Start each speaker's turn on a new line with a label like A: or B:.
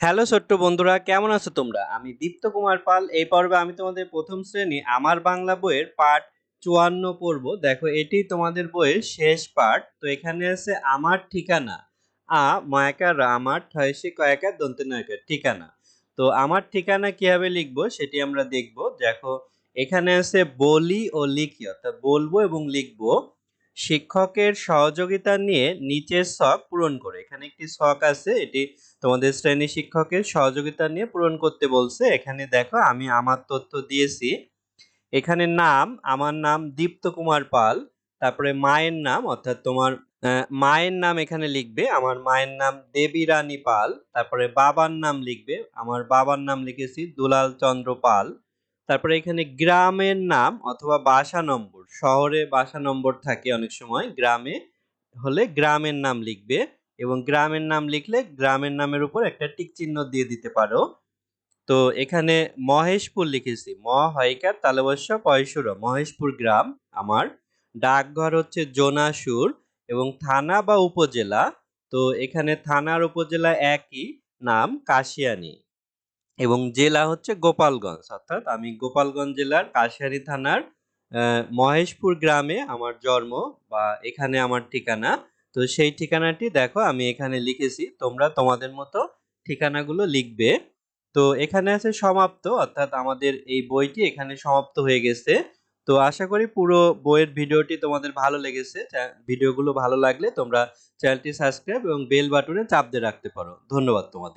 A: Hello ছোট্ট বন্ধুরা, কেমন আছো তোমরা? আমি দীপ্ত কুমার পাল। এই পর্বে আমি তোমাদের প্রথম শ্রেণী আমার বাংলা বইয়ের পাঠ ৫৪ পড়বো। দেখো, এটি তোমাদের বইয়ের শেষ পাঠ। তো এখানে আছে আমার ঠিকানা। ময়াকার রা, আমার ঠয়েসে কয়াকার দন্তে নয়কার ঠিকানা। তো আমার ঠিকানা কিভাবে লিখবো সেটি আমরা দেখবো। দেখো, এখানে আছে বলি ও লিখি, অর্থাৎ বলবো এবং লিখবো। শিক্ষকের সহযোগিতা নিয়ে নিচের ছক পূরণ করে। এখানে একটি ছক আছে, এটি তোমাদের শ্রেণী শিক্ষকের সহযোগিতা নিয়ে পূরণ করতে বলছে। এখানে দেখো, আমি আমার তথ্য দিয়েছি। এখানে নাম, আমার নাম দীপ্ত কুমার পাল। তারপরে মায়ের নাম, অর্থাৎ তোমার মায়ের নাম এখানে লিখবে। আমার মায়ের নাম দেবী রানী পাল। তারপরে বাবার নাম লিখবে। আমার বাবার নাম লিখেছি দুলাল চন্দ্র পাল। তারপরে এখানে গ্রামের নাম অথবা বাসা নম্বর, শহরে বাসা নম্বর থাকে অনেক সময়, গ্রামে হলে গ্রামের নাম লিখবে। এবং গ্রামের নাম লিখলে গ্রামের নামের উপর একটা টিক চিহ্ন দিয়ে দিতে পারো। তো এখানে মহেশপুর লিখেছি, ম হয়িকার তালবস্য পয়সুর, মহেশপুর গ্রাম আমার। ডাকঘর হচ্ছে জোনাসুর। এবং থানা বা উপজেলা, তো এখানে থানার উপজেলা একই নাম, কাশিয়ানী। এবং জেলা হচ্ছে গোপালগঞ্জ, অর্থাৎ আমি গোপালগঞ্জ জেলার কাশিয়ানী থানার মহেশপুর গ্রামে আমার জন্ম, বা এখানে আমার ঠিকানা। তো সেই ঠিকানাটি দেখো আমি এখানে লিখেছি, তোমরা তোমাদের মতো ঠিকানাগুলো লিখবে। তো এখানে আছে সমাপ্ত, অর্থাৎ আমাদের এই বইটি এখানে সমাপ্ত হয়ে গেছে। তো আশা করি পুরো বইয়ের ভিডিওটি তোমাদের ভালো লেগেছে। ভিডিওগুলো ভালো লাগলে তোমরা চ্যানেলটি সাবস্ক্রাইব এবং বেল বাটনে চাপ দিয়ে রাখতে পারো। ধন্যবাদ তোমাদের।